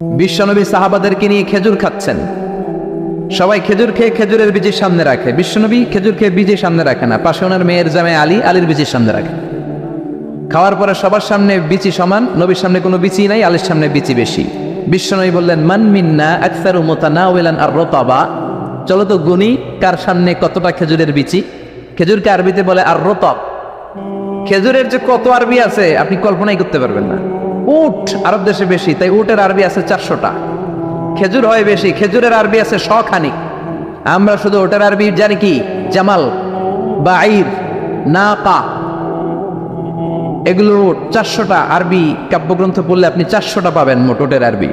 বিশ্বনবী সাহাবাদেরকে নিয়ে খেজুর খাচ্ছেন। সবাই খেজুর খেয়ে খেজুরের বীজের সামনে রাখে, বিশ্বনবী খেজুর খেয়ে বীজের সামনে রাখে না। পাশে ওনার মেয়ের জামাই আলী, আলীর বীজের সামনে রাখে। খাওয়ার পরে সবার সামনে বিচি সমান, নবীর সামনে কোনো বিচি নাই, আলীর সামনে বিচি বেশি। বিশ্বনবী বললেন, মান মিন্না আকসারু মুতানাওয়ালান আর রতাবা, চলো তো গুনি কার সামনে কতটা খেজুরের বিচি। খেজুরকে আরবিতে বলে আর রতাব। খেজুরের যে কত আরবি আছে আপনি কল্পনাই করতে পারবেন না। উট আরব দেশে বেশি, তাই উটের আরবি আছে 400টা। খেজুর হয় বেশি, খেজুরের আরবি আছে 100 খানিক। আমরা শুধু ওটার আরবি জানি কি জামাল, বাঈর, নাকা, এগুলো 400টা আরবি কাব্যগ্রন্থ পড়লে আপনি 400টা পাবেন মোট ওটের আরবি।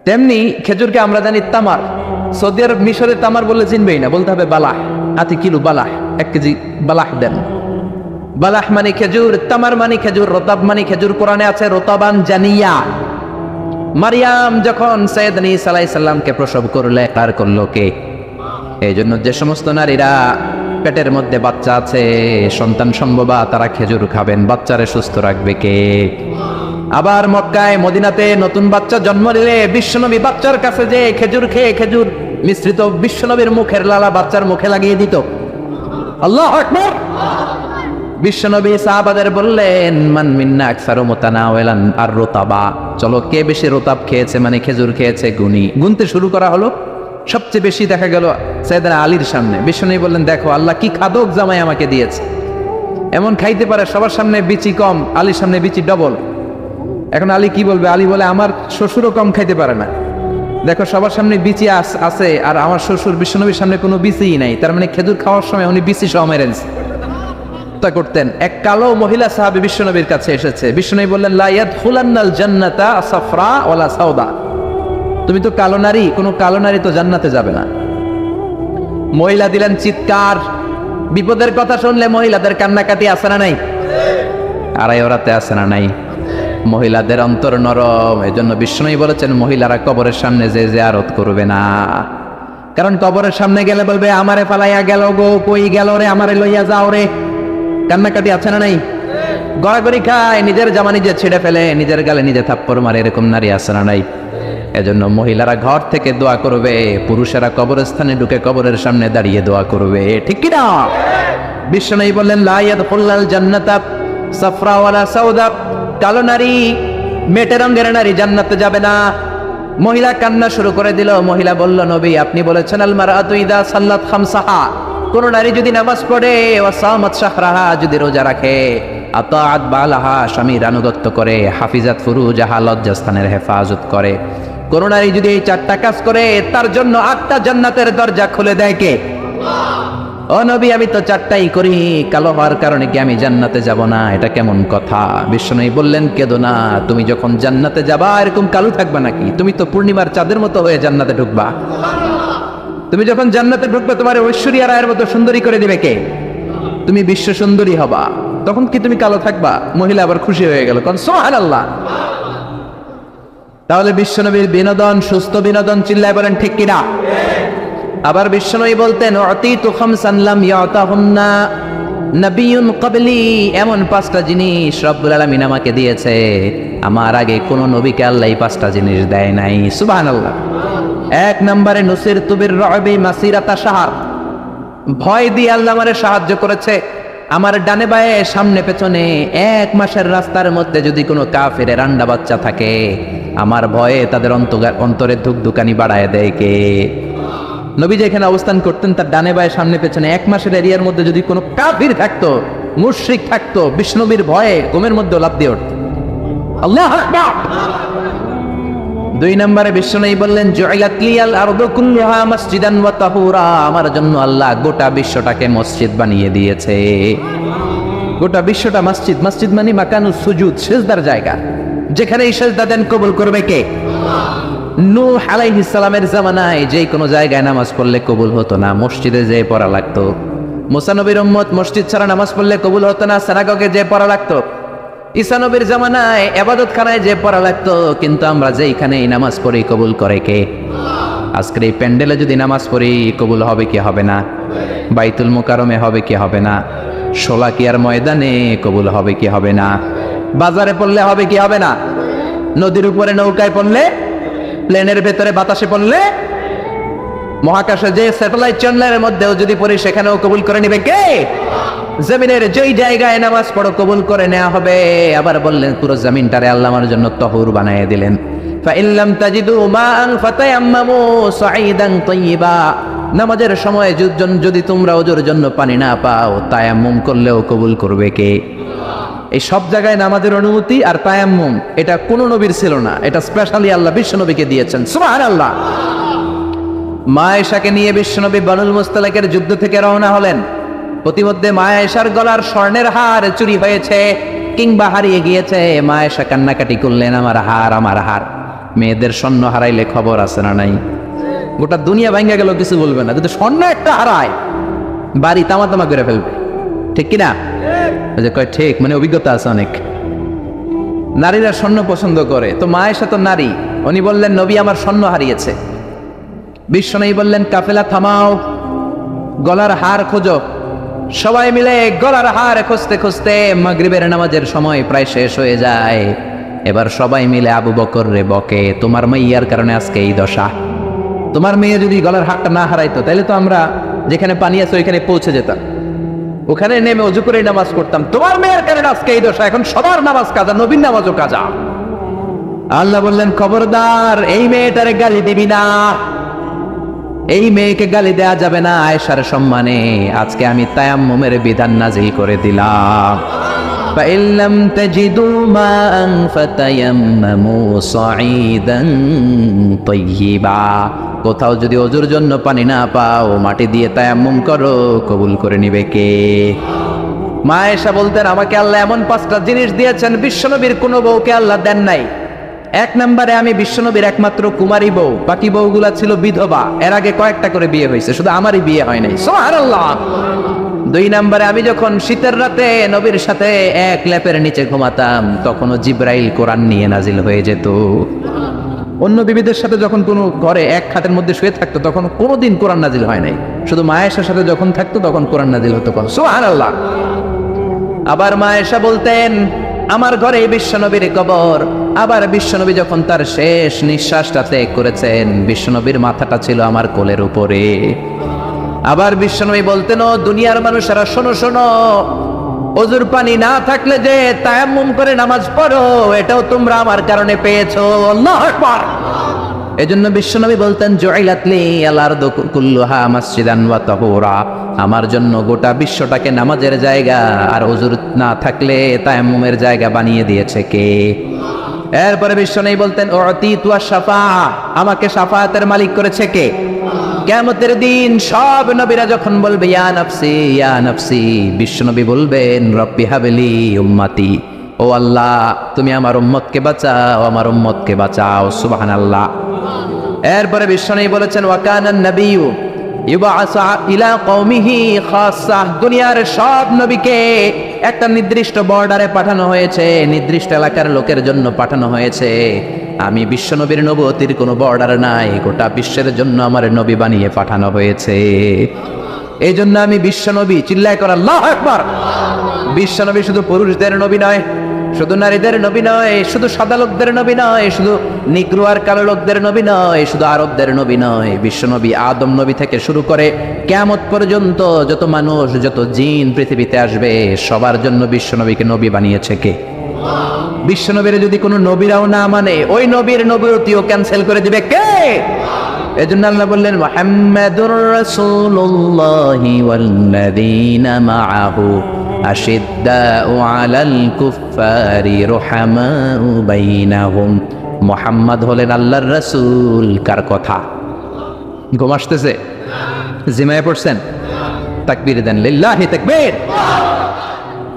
তেমনি খেজুরকে আমরা জানি তামার। সৌদি আরব মিশরে তামার বললে চিনবেই না, বলতে হবে বালাহ। আতি কিলো বালাহ, 1 কেজি বালাহ দেন। বালাহ মানে খেজুর, তামার মানে খেজুর, রতাব মানে খেজুর। কোরআনে আছে রতাবান জানিয়া। মারিয়াম যখন সাইয়েদনা ঈসা আলাইহিস সালামকে প্রসব করলে, তার করলো কে? এই জন্য যে সমস্ত নারীরা পেটের মধ্যে বাচ্চা আছে, সন্তান সম্ভবা, তারা খেজুর খাবেন। বাচ্চারে সুস্থ রাখবে কে? আবার মক্কায় মদিনাতে নতুন বাচ্চা জন্ম নিলে বিশ্বনবী বাচ্চার কাছে যে খেজুর খেয়ে খেজুর মিশ্রিত বিশ্বনবীর মুখের লালা বাচ্চার মুখে লাগিয়ে দিত। আল্লাহু আকবার। বিশ্বনবী সাহাবাদের বললেন, মান মিন্না আকসারু মুতানাওয়ালান আর রতাবা, চলো কে বেশি রতাব খেয়েছে মানে খেজুর খেয়েছে গুনি। গুনতে শুরু করা হলো। সবচেয়ে বেশি দেখা গেল সাইয়েদনা আলীর সামনে। বিশ্বনবী বললেন, দেখো আল্লাহ কি খাদক জামাই আমাকে দিয়েছে। এমন খাইতে পারে, সবার সামনে বিচি কম, আলীর সামনে বিচি ডবল। এখন আলী কি বলবে? আলী বলে, আমার শ্বশুরও কম খাইতে পারে না। দেখো সবার সামনে বিচি আছে, আর আমার শ্বশুর বিশ্বনবীর সামনে কোনো বিচিই নাই। তার মানে খেজুর খাওয়ার সময় উনি বিচি সহ মেরেন করতেন। এক কালো মহিলা সাহাবী বিশ্বনবীর কাছে এসেছে। বিশ্বনবী বললেন, লা ইয়াদখুলান্নাল জান্নাতা সাফরা ওয়ালা সাউদা, তুমি তো কালো নারী, কোনো কালো নারী তো জান্নাতে যাবে না। মহিলা দিলেন চিৎকার। বিপদের কথা শুনলে মহিলাদের কান্নাকাটি আছে না নাই? আড়াই ওরাতে আছে না নাই? মহিলাদের অন্তর নরম। এজন্য বিশ্বনবী বলেছেন, মহিলারা কবরের সামনে যে জিয়ারত করবে না। কারণ কবরের সামনে গেলে বলবে, আমারে ফালাইয়া গেল গো, কই গেল রে, আমারে লইয়া যাও রে। কান্নাকাটি আছে না নাই? গড়াগড়ি খায়, নিজের জামা নিজে ছিঁড়ে ফেলে, নিজের গালে নিজে থাপ্পড় মারে, এরকম নারী আছে না নাই? এজন্য মহিলারা ঘর থেকে দোয়া করবে, পুরুষেরা কবরস্থানে ঢুকে কবরের সামনে দাঁড়িয়ে দোয়া করবে। ঠিক কি না? বিশ্বনবী বললেন, লা ইয়াদখুলুল জান্নাতা সাফরা ওয়ালা সাউদা, কালো নারী, মেটে রঙের নারী জান্নাতে যাবে না। মহিলা কান্না শুরু করে দিল। মহিলা বলল, নবী আপনি বলেছেন, আল মারআতু ইযা সাল্লাত খামসাহা, কোন নারী যদি নামাজ পড়ে, ওয়া সামাত শাহরাহা, যদি রোজা রাখে, আতাআত বালাহা, স্বামীর আনুগত্য করে, হাফিজাত ফুরুজাহা, লজ্জাস্থানের হেফাজত করে, কোন নারী যদি এই 4টা কাজ করে, তার জন্য 8টা জান্নাতের দরজা খুলে দেয় কে? ও নবী, আমি তো 4টাই করি, কালো হওয়ার কারণে কি আমি জান্নাতে যাব না? এটা কেমন কথা? বিশ্বনবী বললেন, কেঁদো না, তুমি যখন জান্নাতে যাবা এরকম কালো থাকবা নাকি? তুমি তো পূর্ণিমার চাঁদের মতো হয়ে জান্নাতে ঢুকবা। তুমি যখন জান্নাতে ঢুকবে, তোমার ঐশ্বরিয়া রায়ের মতো সুন্দরী করে দিবে কে? তুমি বিশ্ব সুন্দরী হবা, তখন কি তুমি কালো থাকবা? মহিলা আবার খুশি হয়ে গেল, কারণ সুবহানাল্লাহ। তাহলে বিশ্বনবীর বিনোদন, সুস্থ বিনোদন, চিল্লায় বলেন ঠিক কিনা? আবার বিশ্বনবী বলতেন, উতিতু খামসান লাম ইয়াতাহুন্না নাবিয়্যুন ক্বাবলি, এমন 5টা জিনিস রব্বুল আলামিন আমাকে দিয়েছে, আমার আগে কোন নবীকে আল্লাহ এই 5টা জিনিস দেয় নাই। সুবহানাল্লাহ। 1 নম্বরে নুসিরতু বির-রু'বি মাসিরাতা শাহর, ভয় দিয়ে আল্লাহ আমারে সাহায্য করেছে। আমার ডানে বায়ে সামনে পেছনে 1 মাসের রাস্তার মধ্যে যদি কোনো কাফেরের রান্ডা বাচ্চা থাকে, আমার ভয়ে তাদের অন্তরে ধুকধুকানি বাড়ায় দেয় কে? নবী যেখানে অবস্থান করতেন, তার ডানে বায়ে সামনে পেছনে 1 মাসের এরিয়ার মধ্যে যদি কোনো কাফির থাকতো, মুশরিক থাকতো, বিষ্ণবীর ভয়ে ঘুমের মধ্যে লাফ দিয়ে উঠত। আল্লাহু আকবার। 2 নম্বরে বিশ্বনবী বললেন, জুইলাত লিয়াল আরদু কুল্লুহা মাসজিদান ওয়া তাহুরা, আমার জন্য আল্লাহ গোটা বিশ্বটাকে মসজিদ বানিয়ে দিয়েছে। গোটা বিশ্বটা মসজিদ। মসজিদ মানে মাকানুস সুজুদ, সিজদার জায়গা। যেখানেই সিজদা দেন কবুল করবে কে? নূহ আলাইহিস সালামের জামানায় যে কোনো জায়গায় নামাজ পড়লে কবুল হতো না, মসজিদে যেয়ে পড়া লাগতো। মুসা নবীর উম্মত মসজিদ ছাড়া নামাজ পড়লে কবুল হতো না, সিনাগগে যেয়ে পড়া লাগতো। ঈসা নবীর জামানায় ইবাদতখানায় যে পড়া লাগতো, কিন্তু আমরা যেইখানেই নামাজ পড়ি কবুল করে কে? আজকের এই প্যান্ডেলে যদি নামাজ পড়ি কবুল হবে কি হবে না? বাইতুল মুকাররমে হবে কি হবে না? শোলাকিয়ার ময়দানে কবুল হবে কি হবে না? বাজারে পড়লে হবে কি হবে না? নদীর উপরে নৌকায় পড়লে প্লেনের ভেতরে বাতাসে পড়লে, মহাকাশে যে স্যাটেলাইট চ্যানেলের মধ্যেও যদি পড়ি সেখানেও কবুল করে নিবে কে? জমিনের যেই জায়গায় নামাজ পড়ো কবুল করে নেওয়া হবে। আবার বললেন পুরো জমিনটারে আল্লাহ আমার জন্য তহুর বানিয়ে দিলেন। ফাইল্লাম তাজিদু মাআন ফাতায়াম্মামু সাঈদান তাইয়্যিবা, নামাজের সময় যদি তোমরা ওজুর জন্য পানি না পাও তায়াম্মুম করলেও কবুল করবে কে? এই সব জায়গায় নামাজের অনুমতি আর তায়াম্মুম, এটা কোন নবীর ছিল না, এটা স্পেশালি আল্লাহ বিশ্ব নবীকে দিয়েছেন। সুবহানাল্লাহ। মা আয়েশাকে নিয়ে বিশ্বনবী বানুল মুস্তালাকের যুদ্ধ থেকে রওনা হলেন। প্রতিমধ্যে মা আয়েশার গলার স্বর্ণের হার চুরি হয়েছে কিংবা হারিয়ে গিয়েছে। মা আয়েশা কান্নাকাটি করলেন, আমার হার, আমার হার। মেয়েদের স্বর্ণ হারাইলে খবর আছে না নাই? গোটা দুনিয়া ভাঙ্গা গেল কিছু বলবে না, কিন্তু স্বর্ণ একটা হারায় বাড়ি তামা তামা করে ফেলবে, ঠিক কিনা? কয় ঠিক, মানে অভিজ্ঞতা আছে অনেক। নারীরা স্বর্ণ পছন্দ করে, তো মা আয়েশা তো নারী, উনি বললেন নবী আমার স্বর্ণ হারিয়েছে। বিশ্বনবী বললেন কাফেলা থামাও, গলার হার খোঁজো। সবাই মিলে গলার হার খুঁজতে খুঁজতে মাগরিবের নামাজের সময় প্রায় শেষ হয়ে যায়। এবার সবাই মিলে আবু বকর রে বকে, তোমার মাইয়ার কারণে আজকে এই দশা। তোমার মেয়ে যদি গলার হারটা না হারাইতো তাহলে তো আমরা যেখানে পানি আছে ওইখানে পৌঁছে যেতাম, ওখানে নেমে অজু করে নামাজ পড়তাম। তোমার মেয়ের কারণে আজকে এই দশা, এখন সবার নামাজ কাজা, নবীর নামাজও কাজা। আল্লাহ বললেন খবরদার, এই মেয়েটারে গালি দিবি না, এই মেয়েকে গালি দেয়া যাবে না। আয়েশার সম্মানে আজকে আমি তায়াম্মুমের বিধান নাজিল করে দিলাম। ফাইল্লাম তাজিদু মাআন ফাতায়াম্মামু সাঈদান তাইয়্যিবা, কোথাও যদি ওজুর জন্য পানি না পাও মাটি দিয়ে তায়াম্মুম করো, কবুল করে নিবে কে? মা আয়েশা বলতেন আমাকে আল্লাহ এমন 5টা জিনিস দিয়েছেন বিশ্বনবীর কোনো বউকে আল্লাহ দেন নাই। 1 নম্বরে আমি বিশ্বনবীর একমাত্র কুমারী বউ, বাকি বউগুলা ছিল বিধবা, এর আগে কয়েকটা করে বিয়ে হয়েছে, শুধু আমারই বিয়ে হয় নাই। সুবহানাল্লাহ। 2 নম্বরে আমি যখন শীতের রাতে নবীর সাথে এক লেপের নিচে ঘুমাতাম তখনও জিবরাইল কোরআন নিয়ে নাজিল হয়ে যেত। অন্য বিবিদের সাথে যখন কোনো ঘরে এক খাটের মধ্যে শুয়ে থাকতো তখন কোনোদিন কোরআন নাজিল হয় নাই, শুধু মা আয়েশার সাথে যখন থাকতো তখন কোরআন নাজিল হতো। সুবহানাল্লাহ। আবার মা আয়েশা বলতেন আমার ঘরে বিশ্বনবীর কবর। আবার বিশ্বনবী যখন তার শেষ নিঃশ্বাসটা ত্যাগ করেছেন বিশ্বনবীর মাথাটা ছিল আমার কোলের উপরে। আবার বিশ্বনবী বলতেন ও দুনিয়ার মানুষেরা শোনো শোনো, ওজুর পানি না থাকলে যে তায়াম্মুম করে নামাজ পড়ো এটাও তোমরা আমার কারণে পেয়েছো। আল্লাহু আকবার। এজন্য বিশ্বনবী বলতেন জুইলাত লি আল আরদু কুল্লুহা মাসজিদান ওয়া তাহুরা, আমার জন্য গোটা বিশ্বটাকে নামাজের জায়গা আর ওজুর না থাকলে তায়াম্মুমের জায়গা বানিয়ে দিয়েছে কে? এরপরে বিশ্বনবী বলতেন উতিতু আশ-শাফাআ, আমাকে শাফায়াতের মালিক করেছে কে? কিয়ামতের দিন সব নবীরা যখন বলবে ইয়া নাফসি ইয়া নাফসি, বিশ্বনবী বলবেন রব্বি হাবলি উম্মতি, ও আল্লাহ তুমি আমার উম্মতকে বাঁচাও, আমার উম্মতকে বাঁচাও। সুবহানাল্লাহ। এরপরে বিশ্বনবী বলেছেন ওয়া কানান নাবিয়্যু ইউবআসু ইলা কওমিহি খাসসা, দুনিয়ার সব নবীকে একটা নির্দিষ্ট বর্ডারে পাঠানো হয়েছে, নির্দিষ্ট এলাকার লোকের জন্য পাঠানো হয়েছে। আমি বিশ্বনবীর নবুয়তির কোনো বর্ডার নাই, গোটা বিশ্বের জন্য আমার নবী বানিয়ে পাঠানো হয়েছে। এই জন্য আমি বিশ্বনবী, চিল্লায় কর আল্লাহু আকবার। বিশ্বনবী শুধু পুরুষদের নবী নয়, শুধু নারীদের নবী নয়, শুধু সাদা লোকদের নবী নয়, শুধু নিগ্রো আর কালো লোকদের নবী নয়, শুধু আরবদের নবী নয়। বিশ্বনবী আদম নবী থেকে শুরু করে কিয়ামত পর্যন্ত যত মানুষ যত জিন পৃথিবীতে আসবে সবার জন্য বিশ্বনবীকে নবী বানিয়েছে কে? বিশ্বনবীর যদি কোনো নবীরাও না মানে ওই নবীর নবুয়তিও ক্যান্সেল করে দিবে কে? এজন্য আল্লাহ বললেন মুহাম্মাদুর রাসূলুল্লাহি ওয়াল্লাযীনা মাআহু আশিদ্দাউ আলাল কুফফারি রুহামাউ বাইনাহুম। মুহাম্মদ হলেন আল্লাহর রাসূল। কার কথা? ঘুম আসতেছে? জিমায়ে পড়ছেন? তাকবীর দেন, লিল্লাহি তাকবীর।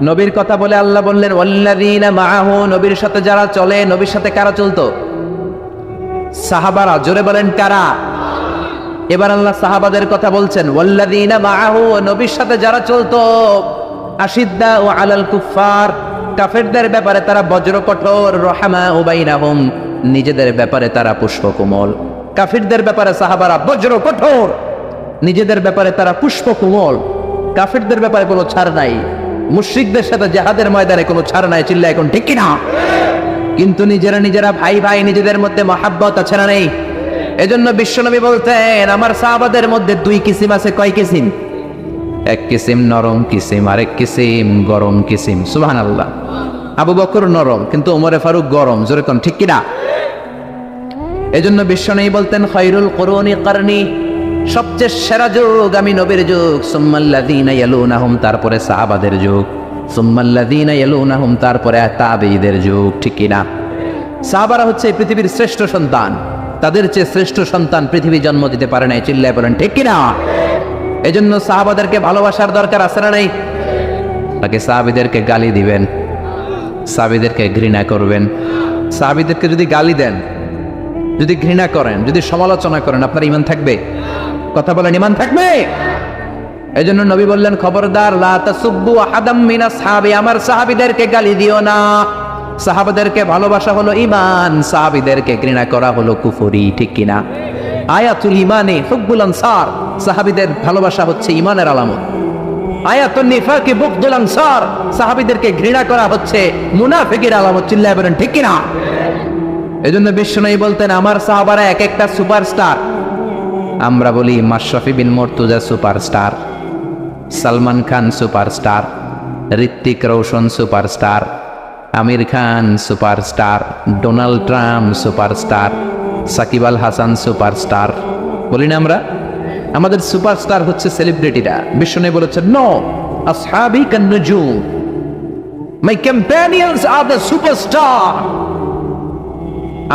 নবীর কথা বলে আল্লাহ বললেন ওয়াল্লাযীনা মাআহু, নবীর সাথে যারা চলে। নবীর সাথে কারা চলতো? সাহাবারা। জোরে বলেন কারা? এবার আল্লাহ সাহাবাদের কথা বলছেন ওয়াল্লাযীনা মাআহু, নবীর সাথে যারা চলতো। আশিদ্দাউ আলাল কুফফার, কাফেরদের ব্যাপারে তারা বজ্র কঠোর। রহমাউ বাইনাহুম, নিজেদের ব্যাপারে তারা পুষ্পকোমল। কাফিরদের ব্যাপারে সাহাবারা বজ্র কঠোর, নিজেদের ব্যাপারে তারা পুষ্পকোমল। কাফিরদের ব্যাপারে কোনো ছাড় নাই, মুশরিকদের সাথে জিহাদের ময়দানে কোনো ছাড় নাই। চিল্লা এখন ঠিক কিনা? কিন্তু নিজেরা নিজেরা ভাই ভাই নিজেদের মধ্যে মহাব্বত আছে না নেই? এজন্য বিশ্বনবী বলতেন আমার সাহাবাদের মধ্যে দুই কিসিম আছে। কয় কিসিম? এক কিসিম নরম কিসিম, আরেক কিসিম গরম কিসিম। সুবহানাল্লাহ। আবু বকর নরম, কিন্তু ওমরে ফারুক গরম। জোরে কোন ঠিক কিনা? এজন্য বিশ্বনবী বলতেন খায়রুল কুরুনি কারনি, সবচেয়ে সেরা যুগ আমি নবীর যুগ, সুম্মাল্লাযীনা ইয়ালুনাহুম, তারপরে সাহাবাদের যুগ, সুম্মাল্লাযীনা ইয়ালুনাহুম, তারপরে তাবেঈদের যুগ। ঠিক কিনা? সাহাবারা হচ্ছে এই পৃথিবীর শ্রেষ্ঠ সন্তান, তাদের চেয়ে শ্রেষ্ঠ সন্তান পৃথিবী জন্ম দিতে পারে নাই। চিল্লায় বলেন ঠিক কিনা? এজন্য সাহাবাদেরকে ভালোবাসার দরকার আছে না নাই? তাকে সাহাবীদেরকে গালি দিবেন, সাহাবীদেরকে ঘৃণা করবেন। সাহাবীদেরকে যদি গালি দেন, যদি ঘৃণা করেন, যদি সমালোচনা করেন, আপনার ঈমান থাকবে? কথা বলেন, ঈমান থাকবে? এজন্য নবী বললেন খবরদার, লা তাসুব্বু আহাদাম মিন আসহাবি, আমার সাহাবীদেরকে গালি দিও না। সাহাবাদেরকে ভালোবাসা হলো ঈমান, সাহাবীদেরকে ঘৃণা করা হলো কুফরি। ঠিক কিনা? আয়াতুল ঈমানে হুব্বুল আনসার, সাহাবীদের ভালোবাসা হচ্ছে ঈমানের আলামত। আয়াতুন নিফাকি বুগদুল আনসার, সাহাবীদেরকে ঘৃণা করা হচ্ছে মুনাফিকের আলামত। চিল্লায় বলেন ঠিক কিনা? এজন্য বিশ্বনবী বলতেন আমার সাহাবারা এক একটা সুপারস্টার। আমরা বলি Mashrafe Bin Mortaza superstar, Salman Khan superstar, Hrithik Roshan superstar, Aamir Khan superstar, Donald Trump superstar, Shakib Al Hasan superstar. বলি না আমরা? আমাদের সুপারস্টার হচ্ছে সেলিব্রিটিরা। বিশ্বনবী বলেছেন নো, আসহাবি কান নুজুম, মাই কম্প্যানিয়নস আর দ্য সুপারস্টার।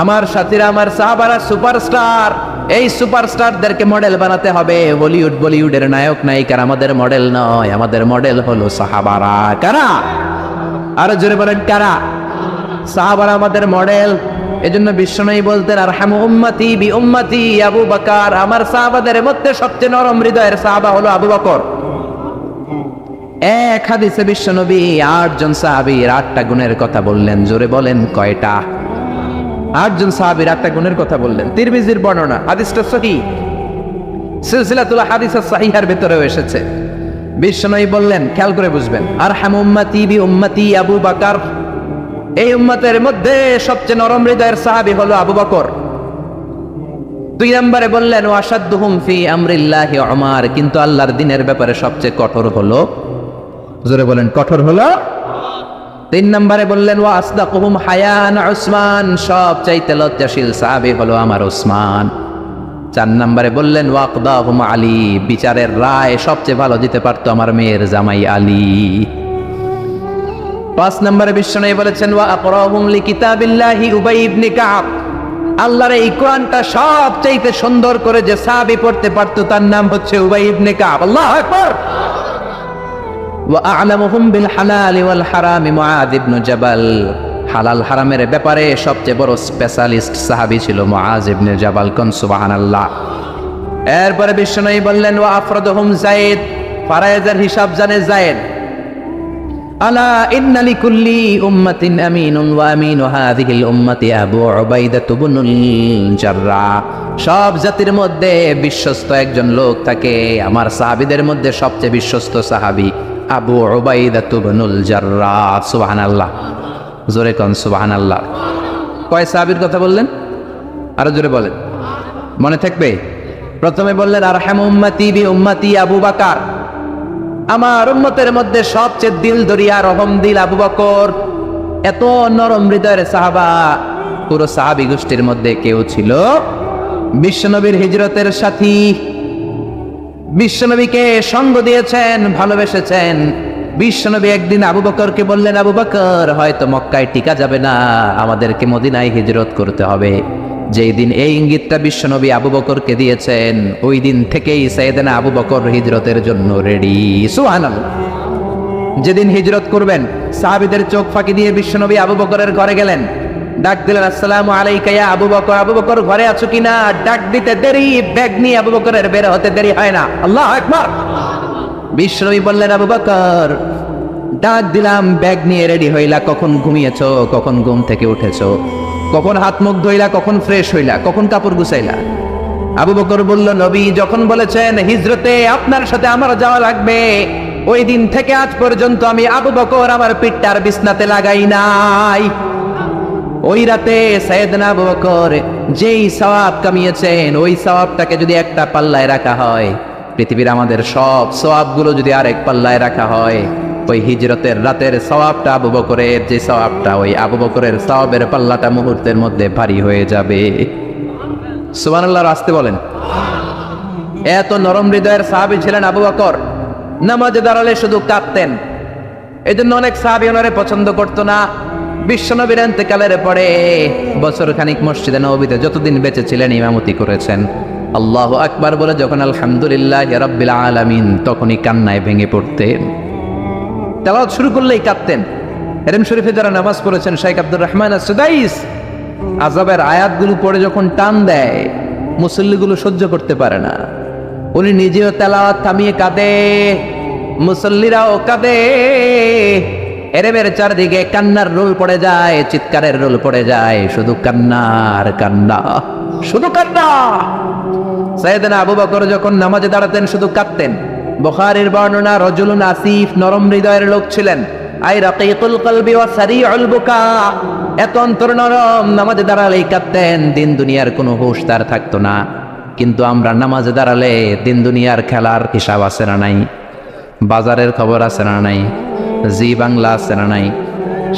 আমার সাথীরা, আমার সাহাবারা সুপারস্টার। এই সুপারস্টারদেরকে মডেল বানাতে হবে। বলিউডের নায়ক নায়িকার আমাদের মডেল নয়, আমাদের মডেল হলো সাহাবারা। কারা? আরো জোরে বলেন কারা? সাহাবারা আমাদের মডেল। এজন্য বিশ্বনবী বলতেন আরহামু উম্মতি বি উম্মতি আবু বকর, আমার সাহাবাদের মধ্যে সবচেয়ে নরম হৃদয়ের সাহাবা হলো আবু বকর। এক হাদিসে বিশ্বনবী 8 জন সাহাবীর 8টা গুণের কথা বললেন। জোরে বলেন কয়টা? 8 জন সাহাবীর 8টা গুণের কথা বললেন। তিরমিজির বর্ণনা, হাদিসটা সহিহ, সিলসিলাতুল হাদিস সাহিহার ভিতরেও এসেছে। বিশ্বনবী বললেন, খেয়াল করে বুঝবেন, আরহামু উম্মতি বি উম্মতি আবু বকর, এই উম্মতের মধ্যে সবচেয়ে নরম হৃদয়ের সাহাবী হলো আবু বকর। 2 নম্বরে বললেন ওয়াশাদ্দুহুম ফি আমরিল্লাহি উমর, কিন্তু আল্লাহর দ্বীনের ব্যাপারে সবচেয়ে কঠোর হলো, জোরে বলেন কঠোর হলো। 3 নম্বরে বললেন ওয়া আসদাকুহুম হায়ান উসমান, সবচাইতে লজ্জাশীল সাহাবী হলো আমার উসমান। 4 নম্বরে বললেন ওয়াকদাহুম আলী, বিচারের রায় সবচেয়ে ভালো দিতে পারতো আমার মেয়ের জামাই আলী। 5 নম্বরে বিশ্বনবী বলেছেন ওয়া আকরাহুম লিকিতাবিল্লাহি উবাই ইবনে কাব, আল্লাহর এই কোরআনটা সবচাইতে সুন্দর করে যে সাহাবী পড়তে পারতো তার নাম হচ্ছে উবাই ইবনে কাব। আল্লাহু আকবার। ওয়া আ'লামুহুম বিল হালালি ওয়াল হারামি মুআয ইবনে জাবাল, হালাল হারামের ব্যাপারে সবচেয়ে বড় স্পেশালিস্ট সাহাবী ছিল মুআয ইবনে জাবাল। কোন সুবহানাল্লাহ। এরপরে বিশ্বনবী বললেন ওয়া আফরাদুহুম যায়েদ, ফারায়েজের হিসাব জানে যায়েদ। আলা ইন্না লিকুল্লি উম্মাতিন আমিনুন ওয়া আমিনু হাযিহিল উম্মতি আবু উবাইদা ইবনুল জাররাহ, সব জাতির মধ্যে বিশ্বস্ত একজন লোক থাকে, আমার সাহাবীদের মধ্যে সবচেয়ে বিশ্বস্ত সাহাবী আবু উবাইদা ইবনুল জাররাহ। সুবহানাল্লাহ। জোরে কোন সুবহানাল্লাহ। কয় সাহাবীর কথা বললেন? আরো জোরে বলেন, মনে থাকবে? প্রথমে বললেন আরহামু উম্মতি বি উম্মতি আবু বকর, আমার উম্মতের মধ্যে সবচেয়ে দিল দরিয়া রহম দিল আবু বকর। এত নরম হৃদয়ের সাহাবা পুরো সাহাবী গোষ্ঠীর মধ্যে কেউ ছিল? বিশ্বনবীর হিজরতের সাথী, বিশ্বনবীকে সঙ্গ দিয়েছেন, ভালোবেসেছেন। বিশ্বনবী একদিন আবু বকরকে বললেন আবু বকর, হয়তো মক্কায় টিকা যাবে না, আমাদেরকে মদিনায় হিজরত করতে হবে। যেই দিন এই ইঙ্গিতটা বিশ্বনবী আবু বকরকে দিয়েছেন, ওই দিন থেকেই সাইয়েদনা আবু বকর হিজরতের জন্য রেডি। সুবহানাল্লাহ। যেদিন হিজরত করবেন সাহাবীদের চোখ ফাঁকি দিয়ে বিশ্বনবী আবু বকরের ঘরে গেলেন, ডাক দিলেন আসসালামু আলাইকা ইয়া আবু বকর। আবু বকর ঘরে আছো কিনা? ডাক দিতে দেরি, ব্যাগ নিয়ে আবু বকরের বের হতে দেরি হয় না। আল্লাহু আকবার। বিশ্বনবী বললেন আবু বকর, ডাক দিলাম, ব্যাগ নিয়ে রেডি হইলা, কখন ঘুমিয়েছো, কখন ঘুম থেকে উঠেছো, কখন হাত মুখ ধইলা, কখন ফ্রেশ হইলা, কখন কাপড় গুছাইলা? আবু বকর বলল, নবী যখন বলেছেন হিজরতে আপনার সাথে আমার যাওয়া লাগবে, ওই দিন থেকে আজ পর্যন্ত আমি আবু বকর আমার পিঠটার বিছনাতে লাগাই নাই। ওই রাতে সাইয়েদনা আবু বকর যেই সওয়াব কামিয়েছেন ওই সওয়াবটাকে যদি একটা পাল্লায় রাখা হয়, পৃথিবীর আমাদের সব সওয়াবগুলো যদি আরেক পাল্লায় রাখা হয়, ওই হিজরতের রাতের সওয়াবটা আবু বকরের যে সওয়াবটা, ওই আবু বকরের সওয়াবের পাল্লাটা মুহূর্তের মধ্যে ভারী হয়ে যাবে। সুবহানাল্লাহ, আসতে বলেন। এত নরম হৃদয়ের সাহাবী ছিলেন আবু বকর, নামাজে দাঁড়ালে শুধু কাঁদতেন। এই জন্য অনেক সাহাবী ওনারে পছন্দ করতো না। বিশ্বনবীর ইন্তেকালের পরে বছর খানিক মসজিদে নববীতে যতদিন বেঁচে ছিলেন ইমামতি করেছেন। আল্লাহু আকবার বলে যখন আলহামদুলিল্লাহ রাব্বিল আলামিন, তখনই কান্নায় ভেঙে পড়তেন। তেলাওয়াত শুরু করলেই কাঁদতেন। হেরেম শরীফে যারা নামাজ পড়েছেন, শেখ আব্দুর রহমান আস-সুদাইস আযাবের আয়াতগুলো পড়ে যখন টান দেয়, মুসল্লিগুলো সহ্য করতে পারে না। উনি নিজেও তেলাওয়াত থামিয়ে কাঁদে, মুসল্লিরাও কাঁদে। এরেমের চারদিকে কান্নার রোল পড়ে যায়, চিৎকারের রোল পড়ে যায়, শুধু কান্নার কান্না, শুধু কান্না। সাইয়েদনা আবু বকর যখন নামাজে দাঁড়াতেন শুধু কাঁদতেন। বুখারীর বর্ণনা, রজুলুন আসিফ, নরম হৃদয়ের লোক ছিলেন। আই রাকিকুল কলবি ওয়া সারিউল বুকা, এত অন্তর নরম, নামাজে দাঁড়ালেই কাঁদতেন। দিন দুনিয়ার কোনো হুঁশ তার থাকতো না। কিন্তু আমরা নামাজে দাঁড়ালে দিন দুনিয়ার খেলার হিসাব আছে না নাই, বাজারের খবর আছে না নাই, জি বাংলা আছে না নাই,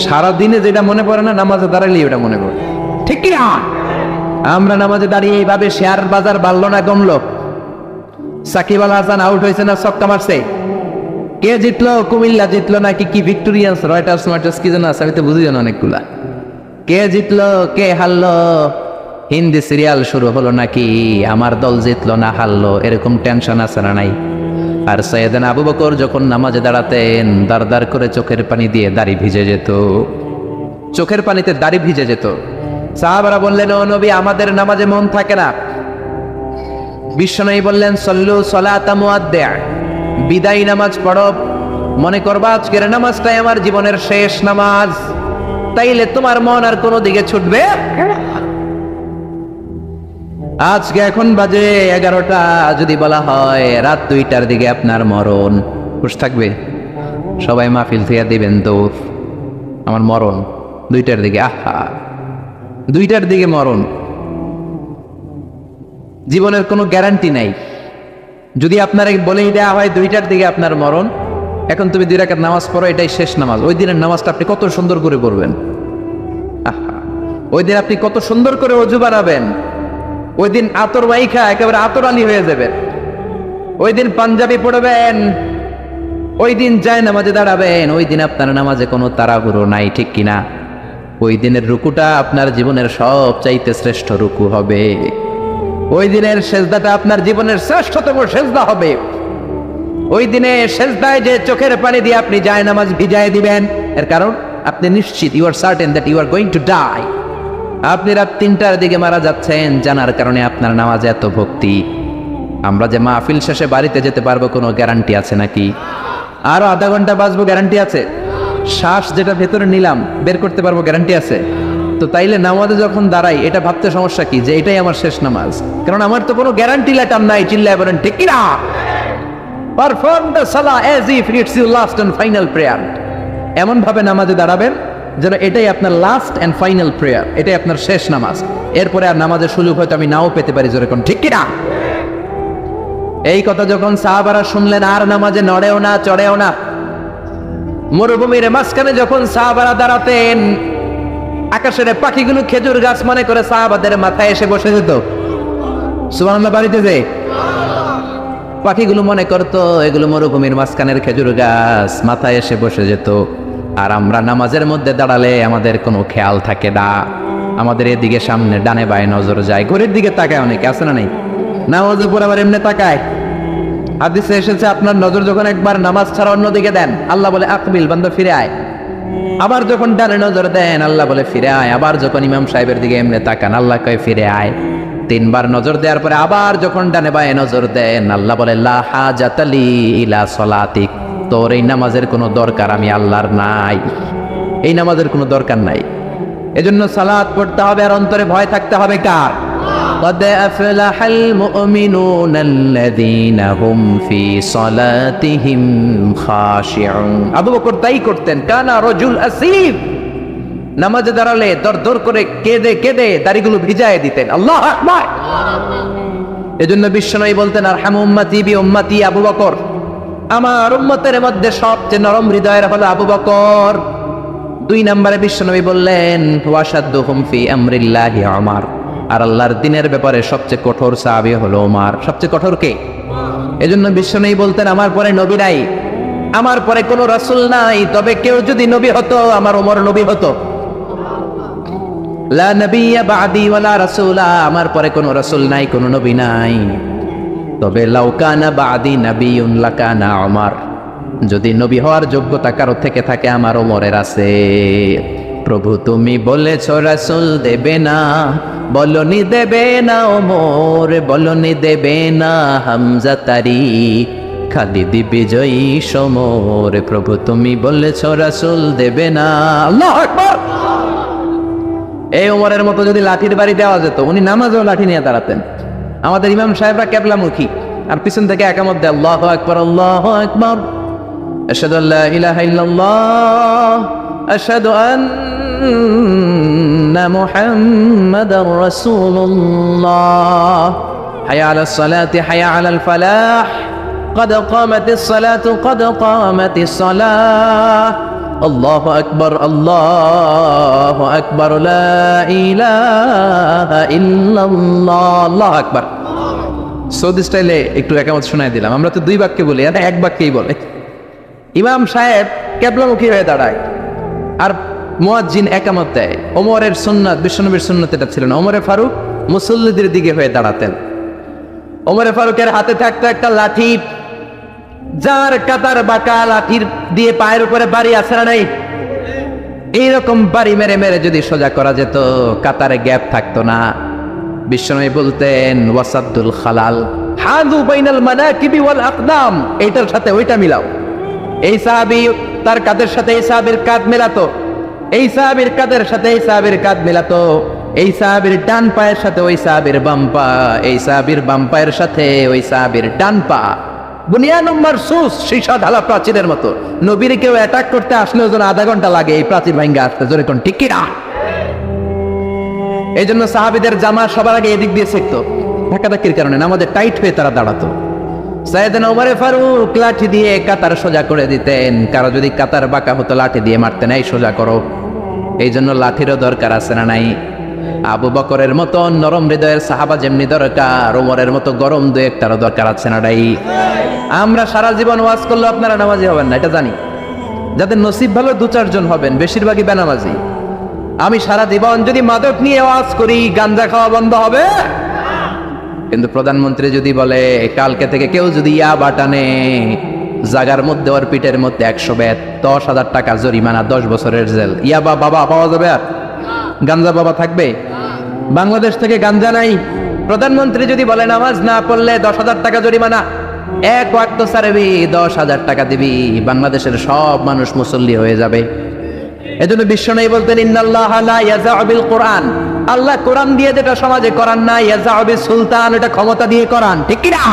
সারাদিনে যেটা মনে পড়ে না নামাজে দাঁড়ালেই ওটা মনে পড়ে, ঠিক কি না? আমরা নামাজে দাঁড়িয়ে এইভাবে শেয়ার বাজার বাড়লো না কমলো, সাকিব আল হাসান আউট হয়েছে না ছক্কা মারছে, কে জিতলো, কুমিল্লা জিতলো নাকি কি ভিক্টোরিয়ান্স, রয়টার্স মার্টার্স কি যেন আছে, আমি তো বুঝি না অনেকগুলা, কে জিতলো কে হারলো, হিন্দি সিরিয়াল শুরু হলো নাকি আমার দল জিতলো না হারলো, এরকম টেনশন আছে না নাই? আর সাইয়েদনা আবু বকর যখন নামাজে দাঁড়াতেন, দাঁড় দাঁড় করে চোখের পানি দিয়ে দাড়ি ভিজে যেত, চোখের পানিতে দাড়ি ভিজে যেত। সাহাবারা বললেন, ও নবী, আমাদের নামাজে মন থাকে না। বিশ্বনবী বললেন, সল্লু সলাতা মুআদ্দিআ, বিদায়ী নামাজ পড়ো, মনে করবা আজকের নামাজটাই আমার জীবনের শেষ নামাজ, তাইলে তোমার মন আর কোনো দিকে ছুটবে। আজকে এখন বাজে 11টা, যদি বলা হয় রাত 2টার দিকে আপনার মরণ, খুশ থাকবে? সবাই মাহফিল থেকে দিবেন দৌড়, আমার মরণ 2টার দিকে, আহা 2টার দিকে মরণ। জীবনের কোনো গ্যারান্টি নাই। যদি আপনার বলেই দেওয়া হয় 2টার দিকে আপনার মরণ, এখন তুমি 2 রাকাত নামাজ পড়ো, এটাই শেষ নামাজ, ওই দিনের নামাজটা আপনি কত সুন্দর করে পড়বেন, আহা ওই দিন আপনি কত সুন্দর করে ওযু বানাবেন, ওই দিন আতর মাইখা একেবারে আতর আলী হয়ে যাবেন, ওই দিন পাঞ্জাবি পড়বেন, ওই দিন যায় নামাজে দাঁড়াবেন, ওই দিন আপনার নামাজে কোনো তাড়াহুড়ো নাই, ঠিক কিনা? ওই দিনের রুকুটা আপনার জীবনের সবচাইতে শ্রেষ্ঠ রুকু হবে, ওই দিনের সেজদাটা আপনার জীবনের শ্রেষ্ঠতম সেজদা হবে। ওই দিনে সেজদায় যে চোখের পানি দিয়ে আপনি যায় নামাজ ভিজায় দিবেন, এর কারণ আপনি নিশ্চিত, you are certain that you are going to die. আপনি রাত 3টার দিকে মারা যাচ্ছেন জানার কারণে আপনার নামাজে এত ভক্তি। আমরা যে মাহফিল শেষে বাড়িতে যেতে পারবো কোনো গ্যারান্টি আছে নাকি? আরো আধা ঘন্টা বাঁচবো, গ্যারান্টি আছে? শ্বাস যেটা ভেতরে নিলাম বের করতে পারবো, গ্যারান্টি আছে? তো তাইলে নামাজে যখন দাঁড়াই এটা ভাবতে সমস্যা কি যে এটাই আমার শেষ নামাজ? কারণ আমার তো কোনো গ্যারান্টি লেটার নাই। চিল্লায় বলেন ঠিক কি না? পারফর্ম দ্য সালাহ as if it's your last and final prayer. এমন ভাবে নামাজে দাঁড়াবেন যেন এটাই আপনার লাস্ট এন্ড ফাইনাল প্রেয়ার, এটাই আপনার শেষ নামাজ। এরপরে আর নামাজের সুযোগ হয়তো আমি নাও পেতে পারি, যেরকম ঠিক কি না? এই কথা যখন সাহাবারা শুনলেন, আর নামাজে নড়েও না চড়েও না। মরুভূমির মাঝখানে যখন সাহাবারা দাঁড়াতেন, আকাশের পাখিগুলো খেজুর গাছ মনে করে সাহাবাদের মাথায় এসে বসে যেত। সুবহানাল্লাহ, বাড়িতে যে পাখিগুলো মনে করতো এগুলো মরুভূমির মাঝখানের খেজুর গাছ, মাথায় এসে বসে যেত। আর আমরা নামাজের মধ্যে দাঁড়ালে আমাদের কোনো খেয়াল থাকে না, আমাদের এদিকে সামনে ডানে বায়ে নজর যায়, ঘড়ির দিকে তাকায়, অনেকে আছে না নাই? নামাজের পর আবার এমনি তাকায়। হাদিসে এসেছে আপনার নজর যখন একবার নামাজ ছাড়া অন্যদিকে দেন, আল্লাহ বলে আকবিল, বান্দা ফিরে আয়। আবার যখন ডানে নজর দেন, আল্লাহ বলে ফিরে আয়। আবার যখন ইমাম সাহেবের দিকে এমনি তাকান, আল্লাহ কয় ফিরে আয়। 3 বার নজর দেওয়ার পরে আবার যখন ডানে বায়ে নজর দেন, আল্লাহ বলে লা হাজাতা লি ইলা সলাতিক, তোর এই নামাজের কোনো দরকার আমি আল্লাহর নাই, এই নামাজের কোনো দরকার নাই। এজন্য সালাত পড়তে হবে আর অন্তরে ভয় থাকতে হবে কার? قد أفلح المؤمنون الذين هم في صلاتهم خاشعون। আবু বকর তাই করতেন, কানা রাজুল আসিফ, নামাজে দাঁড়ালে দর দর করে কেঁদে কেঁদে দাড়িগুলো ভিজায় দিতেন। আল্লাহ আকবার। এজন্য বিশ্বনবী বলতেন আরহামু উম্মতি বি উম্মতি আবু বকর, আমার উম্মতের মধ্যে সবচেয়ে নরম হৃদয়ের হলো আবু বকর। 2 নম্বরে বিশ্বনবী বললেন ওয়াশাদ্দুহুম ফি আমরিল্লাহি উমর, আর আল্লাহর দ্বীনের ব্যাপারে সবচেয়ে কঠোর সাহাবী হলো উমর। সবচেয়ে কঠোর কে? এজন্য বিশ্বনবী বলতেন আমার পরে নবী নাই, আমার পরে কোনো রাসূল নাই, তবে কেউ যদি নবী হতো আমার ওমর নবী হতো। লা নবিয়্যা বা'দি ওয়ালা রাসূলা, আমার পরে কোনো রাসূল নাই, কোনো নবী নাই, তবে লাউ কানা বা'দি নাবিয়্যুন লাকানা উমর, যদি নবী হওয়ার যোগ্যতা কারো থেকে থাকে আমার ওমরের আছে। প্রভু তুমি বলেছ রাসূল দেবে না, বলনি দেবে না ওমর, বলনি দেবে না হামজা তারি, খালিদ বিজয়ী সমর। প্রভু তুমি বলেছ রাসূল দেবে না। আল্লাহু আকবার। এই ওমরের মতো যদি লাঠির বাড়ি দেওয়া যেত, উনি নামাজেও লাঠি নিয়ে দাঁড়াতেন। আমাদের ইমাম সাহেবরা কেবলামুখী, আর পিছন থেকে একামত দেয় আল্লাহু আকবার আল্লাহু আকবার, আশহাদু আল্লা ইলাহা ইল্লাল্লাহ, আশহাদু আন্না মুহাম্মাদার রাসূলুল্লাহ, হাইয়া আলাস সালাতি হাইয়া আলাল ফালাহ, قد قامت الصلاة قد قامت الصلاة، الله أكبر الله أكبر لا إله إلا الله, الله أكبر। সৌদি স্টাইলে একটু একামত শোনাই দিলাম। আমরা তো 2 বাক্যে বলি, এটা 1 বাক্যেই বলে। ইমাম সাহেব কেবলামুখী হয়ে দাঁড়ায় আর মুয়াজ্জিন একামত দেয়। ওমরের সুন্নাত, বিশ্বনবীর সুন্নাত এটা ছিল না। ওমরে ফারুক মুসল্লিদের দিকে হয়ে দাঁড়াতেন। ওমরে ফারুকের হাতে থাকতো একটা লাঠি, যার কাতার বাঁকা, লাঠির দিয়ে পায়ের উপরে বাড়ি আছে না নাই, এইরকম বাড়ি মেরে মেরে যদি সোজা করা যেত কাতারে গ্যাপ থাকতো না। বিশ্বনবী বলতেন ওয়াসাদ্দুল খালাল, হাযু বাইনাল মানাকিবি ওয়াল আকদাম, এইটার সাথে ওইটা মিলাও। এই সাহাবী তার কাদের সাথে এই সাহাবীর কাঁধ মেলাতো, এই সাহাবীর কাদের সাথে এই সাহাবীর কাঁধ মেলাতো, এই সাহাবীর ডান পায়ের সাথে ওই সাহাবীর বাম পা, এই সাহাবীর বাম পায়ের সাথে ওই সাহাবীর ডান পা। বুনিয়ানুম মারসুস, সীসা ঢালা প্রাচীরের মতো। নবীর কেউ অ্যাটাক করতে আসলেও যেন আধা ঘন্টা লাগে এই প্রাচীর ভাঙ্গা আসতে। জোরে কোন ঠিক কিনা? এই জন্য সাহাবীদের জামা সবার আগে এদিক দিয়ে ছিঁড়তো, ধাক্কাধাক্কির কারণে নামাজে টাইট হয়ে তারা দাঁড়াতো। সাইয়েদনা ওমরে ফারুক লাঠি দিয়ে কাতার সোজা করে দিতেন। কারো যদি কাতার বাঁকা হতো লাঠি দিয়ে মারতেন, এই সোজা করো। এই জন্য লাঠিরও দরকার আছে না নাই? আবু বকরের মতো নরম হৃদয়ের সাহাবা যেমনি দরকার, ওমরের মতো গরম 2-1টারও দরকার আছে না নাই? আমরা সারা জীবন ওয়াজ করলেও আপনারা নামাজি হবেন না, এটা জানি। যাদের নসিব ভালো 2-4 জন হবেন, বেশিরভাগই বেনামাজি। আমি সারা জীবন যদি মাদক নিয়ে ওয়াজ করি, গাঞ্জা খাওয়া বন্ধ হবে? কিন্তু প্রধানমন্ত্রী যদি বলে কালকে থেকে কেউ যদি ইয়াবা টানে, জাগার মধ্যে ওর পিঠের মধ্যে 100 বেত, 10,000 টাকা জরিমানা, 10 বছরের জেল। ইয়াবা বাবা পাওয়া যাবে? আর গাঞ্জা বাবা থাকবে? বাংলাদেশ থেকে গাঞ্জা নাই। প্রধানমন্ত্রী যদি বলে নামাজ না পড়লে 10,000 টাকা জরিমানা, 1 ওয়াক্ত ছাড়বি 10,000 টাকা দিবি, বাংলাদেশের সব মানুষ মুসল্লি হয়ে যাবে। এজন্য বিশ্বনবী বলতেন ইন্নাল্লাহা লা ইয়াযাউ বিল কোরআন, আল্লাহ কোরআন দিয়ে যেটা সমাজে করান না, ইয়াযাউ বিস সুলতান, এটা ক্ষমতা দিয়ে করান। ঠিক কি না?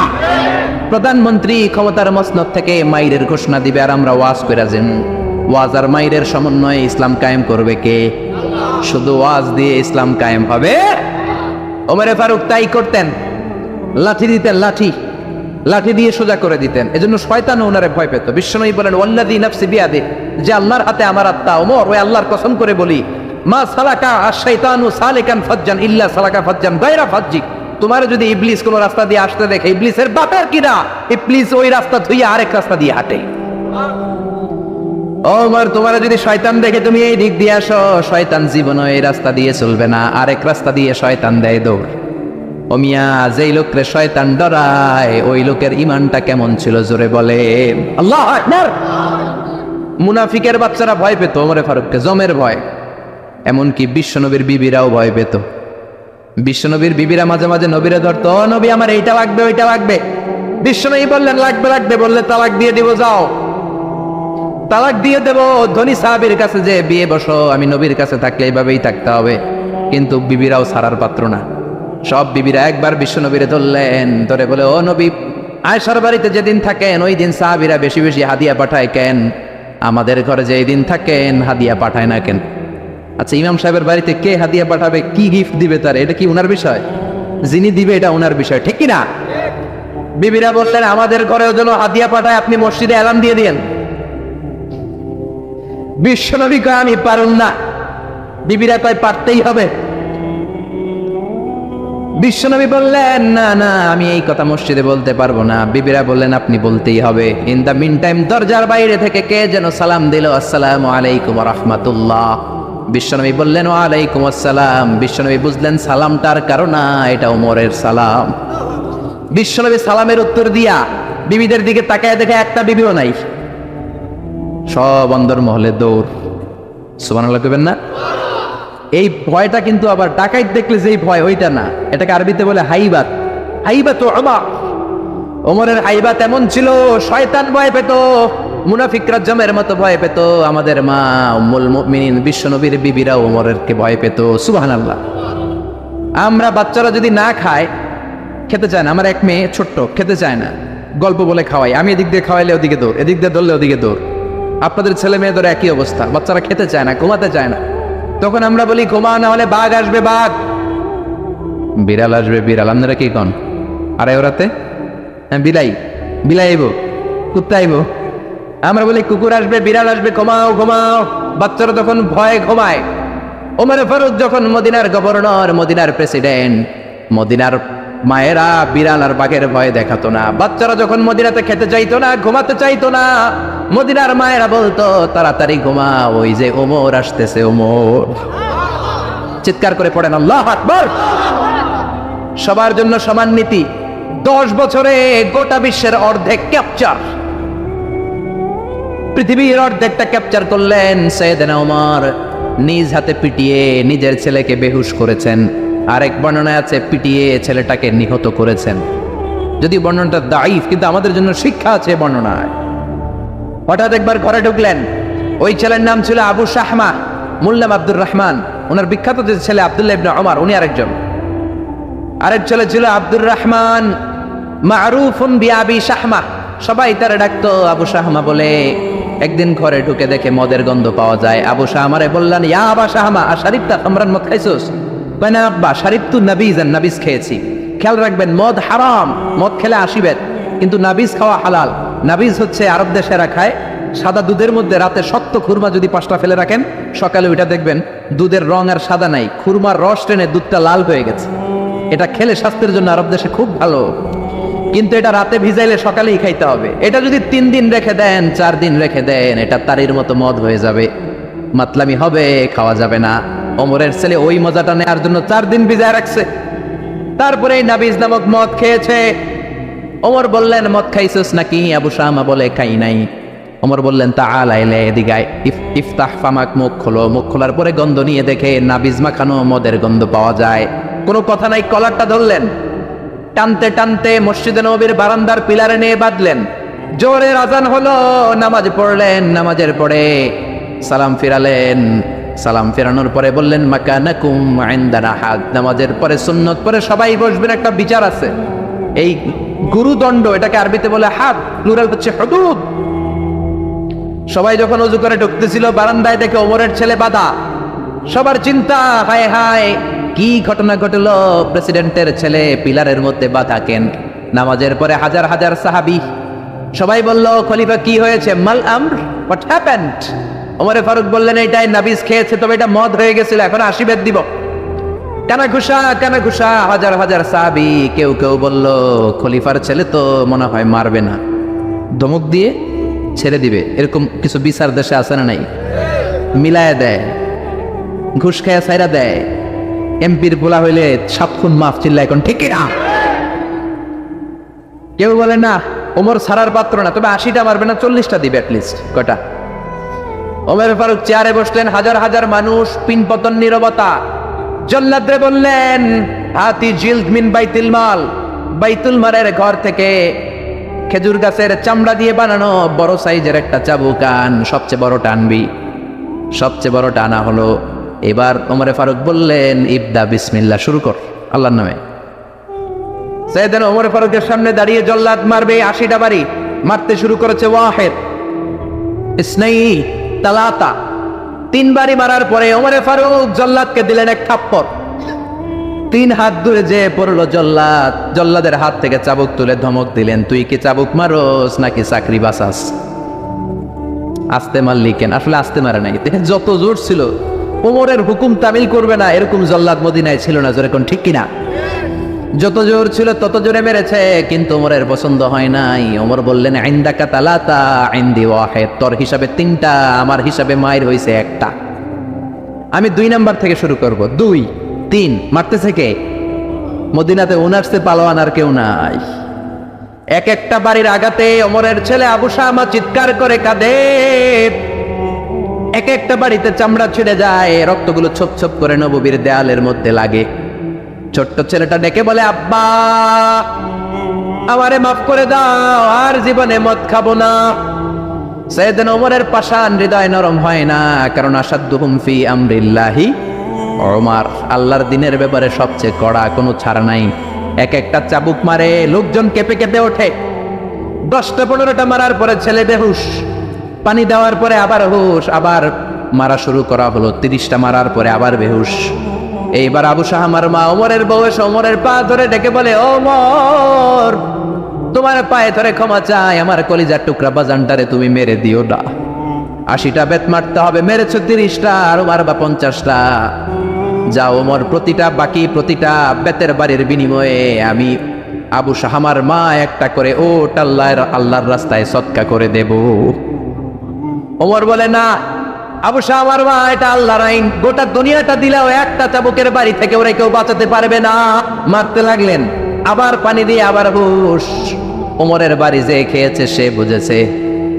প্রধানমন্ত্রী ক্ষমতার মসনদ থেকে মাইরের ঘোষণা দিবে, আর আমরা ওয়াজ করে যান। ওয়াজ আর মাইরের সমন্বয়ে ইসলাম কায়েম করবে কে? শুধু ওয়াজ দিয়ে ইসলাম কায়েম হবে? ওমরে ফারুক তাই করতেন, লাঠি দিতেন, লাঠি দিয়ে সোজা করে দিতেন। এজন্য শয়তান ওনারে ভয় পেত। বিশ্বনবী বলেন ওয়াল্লাযী নাফসি বিয়াদি, যে আল্লাহর হাতে আমার আত্মা, ওমর ওই আল্লাহর কসম করে বলি, মা সালাকা আশ-শাইতানু সালিকান ফাজ্জান ইল্লা সালাকা ফাজ্জান গায়রা ফাজ্জিক, তোমার যদি ইবলিস কোন রাস্তা দিয়ে আসতে দেখে, ইবলিসের বাপের কিনা, ইবলিস ওই রাস্তা ধুইয়া আরেক রাস্তা দিয়ে হাঁটে। ওমর তোমার যদি শয়তান দেখে তুমি এই দিক দিয়ে আসো, শয়তান জীবনও এই রাস্তা দিয়ে চলবে না, আরেক রাস্তা দিয়ে শয়তান দেয় দৌড়। ও মিয়া, যেই লোকরে শয়তান ডরায় ওই লোকের ইমানটা কেমন ছিল জোরে বলে আল্লাহু আকবার। মুনাফিকের বাচ্চারা ভয় পেত ওমরে ফারুককে, জমের ভয়। এমনকি বিশ্বনবীর বিবিরাও ভয় পেত। বিশ্বনবীর বিবিরা মাঝে মাঝে নবীরে ধরতো, ও নবী আমার এইটা লাগবে ওইটা লাগবে। বিশ্বনবী বললেন লাগবে বললে তালাক দিয়ে দিব, যাও তালাক দিয়ে দেব। ধনী সাহাবীর কাছে যে বিয়ে বসো, আমি নবীর কাছে থাকলে এইভাবেই থাকতে হবে। কিন্তু বিবিরাও ছাড়ার পাত্র না। সব বিবিরা একবার বিশ্বনবীরে ধরলেন, ধরে বলে ও নবী, আয়েশার বাড়িতে যেদিন থাকেন ওই দিন সাহাবীরা বেশি বেশি হাদিয়া পাঠায় কেন? আমাদের ঘরে যে দিন থাকেন হাদিয়া পাঠায় না কেন? আচ্ছা, ইমাম সাহেবের বাড়িতে কে হাদিয়া পাঠাবে, কি গিফট দিবে তার, এটা কি ওনার বিষয়? যিনি দিবে এটা ওনার বিষয়, ঠিক কি না? বিবিরা বললেন আমাদের ঘরেও যেন হাদিয়া পাঠায়, আপনি মসজিদে এলান দিয়ে দিয়েন। বিশ্বনবী কয় আমি পারুন না। বিবিরা কয় পারতেই হবে। বিশ্বনবী বললেন না না, আমি এই কথা মসজিদে বলতে পারবো না। বিবিরা বললেন আপনি বলতেই হবে। ইন দা মিন টাইম দরজার বাইরে থেকে কে যেন সালাম দিল, আসসালামু আলাইকুম ওয়া রাহমাতুল্লাহ। বিশ্বনবী বললেন ওয়া আলাইকুম আসসালাম। বিশ্বনবী বুঝলেন সালামটার কারণ না, এটা ওমরের সালাম। বিশ্বনবী সালামের উত্তর দিয়া বিবিদের দিকে তাকায় দেখে একটা বিবিও নাই, সব অন্দর মহলে দৌড়। সুবহানাল্লাহ কইবেন না? এই ভয়টা কিন্তু আবার ডাকাইত দেখলে যেই ভয় ওইটা না, এটাকে আরবিতে বলে হাইবাত। হাইবাত ওমর, ওমরের হাইবাত এমন ছিল, শয়তান ভয় পেত, মুনাফিকরা জমের মতো ভয় পেত। আমাদের মা উম্মুল মুমিনিন বিশ্বনবীর বিবিরা ওমরেরকে ভয় পেত। সুবহানাল্লাহ। আমরা বাচ্চারা যদি না খায়, খেতে চায় না, আমার এক মেয়ে ছোট্ট খেতে চায় না, গল্প বলে খাওয়াই, আমি এদিক দিয়ে খাওয়াইলে ওদিকে দৌড়, এদিক দিয়ে ধরলে ওদিকে দৌড়। আপনাদের ছেলে মেয়েদের একই অবস্থা, বাচ্চারা খেতে চায় না, ঘুমাতে চায় না। তখন আমরা বলি ঘুমা, না হলে বাঘ আসবে বাঘ, বিড়াল আসবে বিড়াল। আপনারা কি কন? আরে ওরাতে হ্যাঁ বিলাই, বিলাই আইব, কুত্তা আইব। আমরা বলি কুকুর আসবে বিড়াল আসবে, ঘুমাও ঘুমাও। বাচ্চারা তখন ভয়ে ঘুমায়। ওমর ফারুক যখন মদিনার গভর্নর, মদিনার প্রেসিডেন্ট, মদিনার মায়েরা বিড়াল আর বাঘের ভয় দেখাতো না। বাচ্চারা যখন মদিনাতে খেতে চাইতো না, ঘুমাতে চাইতো না, মদিনার মায়েরা বলতো তাড়াতাড়ি ঘুমা, ওই যে ওমর আসতেছে ওমর। চিৎকার করে পড়েন আল্লাহু আকবার। সবার জন্য সমান নীতি। 10 বছরে গোটা বিশ্বের অর্ধেক ক্যাপচার, পৃথিবীর অর্ধেকটা ক্যাপচার করলেন সাইয়েদনা ওমর। নিজ হাতে পিটিয়ে নিজের ছেলেকে বেহুশ করেছেন। আরেক বর্ণনায় আছে পিটিয়ে ছেলেটাকে নিহত করেছেন। যদি বর্ণনাটা দাইফ, কিন্তু আমাদের জন্য শিক্ষা আছে বর্ণনায়। হঠাৎ একবার ঘরে ঢুকলেন, ওই ছেলের নাম ছিল আবু শাহমা, মুল্লাম আব্দুর রহমান। ওনার বিখ্যাত যে ছেলে আব্দুল্লাহ ইবনে ওমর, উনি আরেকজন। আরেক ছেলে ছিল আব্দুর রহমান, মারুফুন বিআবি শাহমা, সবাই তারে ডাকতো আবু শাহমা বলে। একদিন ঘরে ঢুকে দেখে মদের গন্ধ পাওয়া যায়। আবু শাহমারে বললেন ইয়া আবা শাহমা আশারিবতা খামরান, মদ খাইছোস? কয় না আব্বা, শারিবতু নাবিজান, নাবিজ খেয়েছি। খেয়াল রাখবেন মদ হারাম, মদ খেলে আসিবেন, কিন্তু নাবিজ খাওয়া হালাল। নাবিজ হচ্ছে আরব দেশেরা খায়, সাদা দুধের মধ্যে রাতে শক্ত খুরমা যদি 5টা ফেলে রাখেন, সকালে ওইটা দেখবেন দুধের রং আর সাদা নাই, খুরমার রস টেনে দুধটা লাল হয়ে গেছে। এটা খেলে স্বাস্থ্যের জন্য আরব দেশে খুব ভালো, কিন্তু এটা রাতে ভিজাইলে সকালেই খাইতে হবে। এটা যদি 3 দিন রেখে দেন, 4 দিন রেখে দেন, এটা তারির মতো মদ হয়ে যাবে, মাতলামি হবে, খাওয়া যাবে না। ওমরের ছেলে ওই মজাটা নেওয়ার জন্য 4 দিন ভিজায় রাখছে, তারপরে নাবিজ নামক মদ খেয়েছে। ওমর বললেন মদ খাইছস নাকি? আবু শাহমা বলে খাই নাই। ওমর বললেন তাআলা ইলা, এদিকে আয়, ইফতাহ ফামাক, মুখ খোলো। মুখ খোলার পরে গন্ধ নিয়ে দেখে নাবিজ মাখানো মদের গন্ধ পাওয়া যায়। কোনো কথা নাই, কলারটা ধরলেন, টানতে টানতে মসজিদে নববীর বারান্দার পিলারে নিয়ে বাঁধলেন। জোরের আজান হলো, নামাজ পড়লেন। নামাজের পরে সালাম ফিরালেন। সালাম ফেরানোর পরে বললেন মাকানাকুম ইনদানা হাদ। নামাজের পরে সুন্নত পরে সবাই বসবেন, একটা বিচার আছে। এই গুরুদণ্ড, এটাকে আরবিতে বলে হাদ, প্লুরাল হচ্ছে হুদুদ। সবাই যখন ওযু করে ঢুকতেছিল, বারান্দায় দেখে ওমরের ছেলে বাধা। সবার চিন্তা, হায় হায় কি ঘটনা ঘটলো, প্রেসিডেন্টের ছেলে পিলারের মধ্যে বাধা কেন? নামাজের পরে হাজার হাজার সাহাবী সবাই বলল খলিফা কি হয়েছে? মাল আমর, হোয়াট হ্যাপেন্ড? ওমরে ফারুক বললেন এটাই নাবিজ খেয়েছে, তবে এটা মদ হয়ে গেছিল, এখন আশীর্বাদ দিব। কানা ঘুষা কানা ঘুষা, হাজার হাজার সাহাবী। কেউ কেউ বলল খলিফার ছেলে তো মনে হয় মারবে না, ধমক দিয়ে ছেড়ে দিবে। এরকম কিছু বিচার দেশে আছে না নাই? মিলায় দেয়, ঘুষ খায়া ছাইরা দেয়। এমপির বলা হইলে 7 খুন মাফ, চিল্লা এখন ঠিক না? কেউ বলে না ওমর ছাড়ার পাত্র না, তবে 80টা মারবে না, 40টা দিবে অ্যাটলিস্ট। কটা? ওমর ফারুক চেয়ারে বসলেন, হাজার হাজার মানুষ, পিনপতন নীরবতা। জল্লাদরে বললেন হাতি জিলদ মিন বাইতুল মাল, বাইতুল মালের ঘর থেকে খেজুর গাছের চামড়া দিয়ে বানানো বড় সাইজের একটা চাবুক আন, সবচেয়ে বড় টানবি। সবচেয়ে বড় টানা হলো। এবার ওমরে ফারুক বললেন ইবদা বিসমিল্লাহ, শুরু কর আল্লাহর নামে। সাইয়েদনা ওমরে ফারুকের সামনে দাঁড়িয়ে জল্লাদ মারবে 80টা বাড়ি, মারতে শুরু করেছে। ওয়াহিদ, ইসনাই, তালাতা, 3 বাড়ি মারার পরে ওমরে ফারুক জল্লাদকে দিলেন এক থাপ্পড়। 3 হাত দূরে যে পড়লো জল্লাদ, জল্লাদের হাত থেকে চাবুক তুলে ধমক দিলেন, তুই কি চাবুক মারোস নাকি চাকরি বাঁচাস? আস্তে মারলি কেন? আসলে আস্তে মারে নাই, যত জোর ছিল ওমরের হুকুম তামিল করবে না এরকম জল্লাদ মদিনায় ছিল না, জোরে কোন ঠিক কিনা? যত জোর ছিল তত জোরে মেরেছে, কিন্তু ওমরের পছন্দ হয় নাই। ওমর বললেন, ইনদাকা তালাতা ইনদি ওয়াহিদ, তোর হিসাবে 3টা, আমার হিসাবে মায়ের হইছে 1টা। আমি 2 নাম্বার থেকে শুরু করব। 2 3 মারতেছে কে? মদিনাতে ওনার্সে পালোয়ান আর কেউ নাই। এক একটা বাড়ির আঘাতে ওমরের ছেলে আবু শামা চিৎকার করে কাঁদে। এক একটা বাড়িতে চামড়া ছিঁড়ে যায়, রক্তগুলো ছোপ ছোপ করে নববীর দেয়ালের মধ্যে লাগে। ছোট্ট ছেলেটা ডেকে বলে, আব্বা আমারে মাফ করে দাও, আর জীবনে মদ খাবো না। সাইয়েদনা ওমরের পাষাণ হৃদয় নরম হয় না, কারণ আসাদ্দুহুম ফি আমরিল্লাহি ওমর, আল্লাহর দিনের ব্যাপারে সবচেয়ে কড়া, কোনো ছাড় নাই। এক একটা চাবুক মারে, লোকজন কেঁপে কেঁপে ওঠে। 10টা 15টা মারার পরে ছেলে বেহুশ, পানি দেওয়ার পরে আবার হুশ, আবার মারা শুরু করা হলো। 30টা মারার পরে আবার বেহুশ। এইবার আবু শাহামার মা ওমরের বউ এসে ওমরের পা ধরে ডেকে বলে, ওমর তোমার পায়ে ধরে ক্ষমা চাই, আমার কলিজার টুকরা বাজানটারে তুমি মেরে দিও না। 80টা বেত মারতে হবে, মেরেছ 30টা, আর মারবা 50টা। যাও ওমর, প্রতিটা বেতের বাড়ির বিনিময়ে আমি আবু শাহামার মা একটা করে ওট আল্লাহর রাস্তায় সদকা করে দেব। ওমর বলে, না আবু শাহামার মা, এটা আল্লাহর আইন, গোটা দুনিয়াটা দিলেও একটা চাবুকের বাড়ি থেকে ওরা কেউ বাঁচাতে পারবে না। মারতে লাগলেন, আবার পানি দিয়ে আবার হুশ। ওমরের বাড়ি যে খেয়েছে সে বুঝেছে।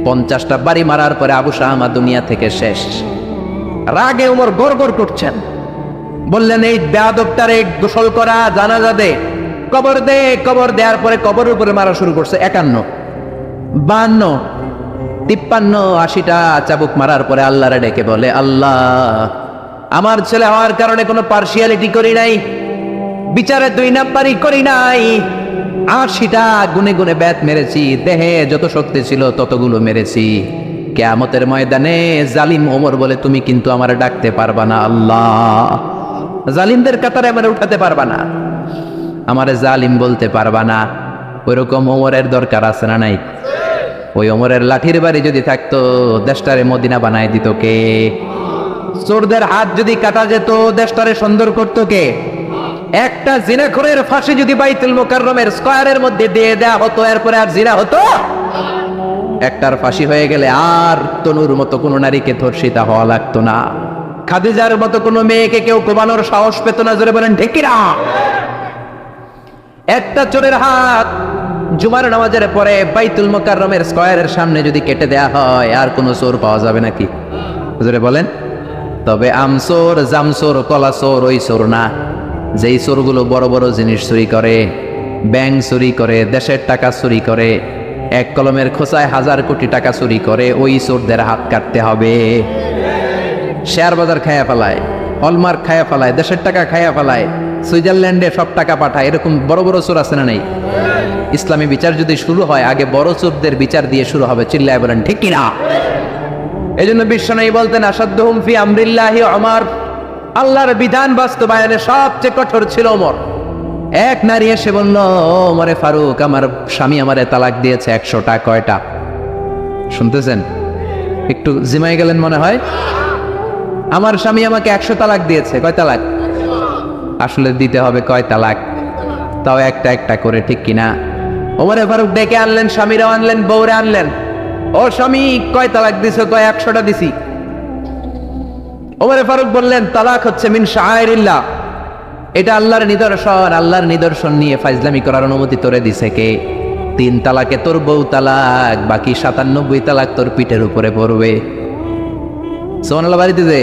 50টা বাড়ি মারার পরে আবু শাহামা দুনিয়া থেকে শেষ। রাগে ওমর গড়গড় করছেন, বললেন, এই বেয়াদবটারে গোসল করা, জানাজা দে, কবর দে। কবর দেওয়ার পরে কবরের উপরে মারা শুরু করছে। 51 52 53 80টা চাবুক মারার পরে আল্লাহরে ডেকে বলে, আল্লাহ আমার ছেলে হওয়ার কারণে কোনো পার্সিয়ালিটি করি নাই, বিচারে 2 নাম্বারই করি নাই। 80টা গুনে গুনে বেত মেরেছি, দেহে যত শক্তি ছিল ততগুলো মেরেছি। কিয়ামতের ময়দানে জালিম ওমর বলে, তুমি কিন্তু আমারে ডাকতে পারবা না, আল্লাহ জালিমদের কাতারে আমারে উঠাতে পারবা না, আমারে জালিম বলতে পারবা না। ওইরকম ওমরের দরকার আছে না নাই? ওই ওমরের লাঠির বাড়ি যদি থাকতো, দেশটারে মদিনা বানায় দিত কে? চোরদের হাত যদি কাটা যেত, দেশটারে সুন্দর করতো কে? একটা জিনাখোরের ফাঁসি যদি বাইতুল মুকাররমের স্কয়ারের মধ্যে দিয়ে দেয়া হতো, এরপরে আর জিনা হতো? একটার ফাঁসি হয়ে গেলে আর তনুর মতো কোনো নারীকে ধর্ষিতা হওয়া লাগতো না, খাদিজার মতো কোনো মেয়েকে কেউ কোবানোর সাহস পেত না। জোরে বলেন ঠিক কিনা? একটা চোরের হাত জুমার নামাজের পরে বাইতুল মুকাররমের স্কয়ারের সামনে যদি কেটে দেয়া হয়, আর কোনো চোর পাওয়া যাবে নাকি? জোরে বলেন। তবে আমচোর, জামচোর, কলাচোর ওই চোর না, যেই চোরগুলো বড় বড় জিনিস চুরি করে, ব্যাংক চুরি করে, দেশের টাকা চুরি করে, এক কলমের খোঁচায় 1000 কোটি টাকা চুরি করে, ওই চোরদের হাত কাটতে হবে। শেয়ার বাজার খায়া ফেলায়, হলমার্ক খায়া ফেলায়, দেশের টাকা খায়া ফেলায়, সুইজারল্যান্ডে সব টাকা পাঠায়, এরকম বড় বড় চোর আছে না নাই? ইসলামী বিচার যদি শুরু হয়, আগে বড় চোরদের বিচার দিয়ে শুরু হবে। চিল্লায় বলেন ঠিক কিনা? এই জন্য বিশ্বনবী বলতেন, আসাদ্দুহুম ফি আমরিল্লাহি ওমর, আল্লাহর বিধান বাস্তবায়নে সবচেয়ে কঠোর ছিল ওমর। এক নারী এসে বলল, ওমরে ফারুক, আমার স্বামী আমারে তালাক দিয়েছে 100টা। কয়টা? শুনতেছেন? একটু জিমাই গেলেন মনে হয়। আমার স্বামী আমাকে 100 তালাক দিয়েছে। কয় তালাক? আসলে দিতে হবে কয় তালাক? তাও একটা একটা করে, ঠিক কিনা? ওমরে ফারুক ডেকে আনলেন, স্বামীরাও আনলেন, বউরে আনলেন। ও স্বামী, কয় তালাক দিছো? কয় 100টা দিছি। ওমরে ফারুক বললেন, তালাক হচ্ছে মিন শাআইরিল্লাহ, এটা আল্লাহর নিদর্শন। আল্লাহর নিদর্শন নিয়ে ফাইজলামি করার অনুমতি তোরে দিছে কে? 3 তালাকে তোর বউ তালাক, বাকি 97 তালাক তোর পিঠের উপরে পড়বে। সুবহানাল্লাহ বাড়িতে যে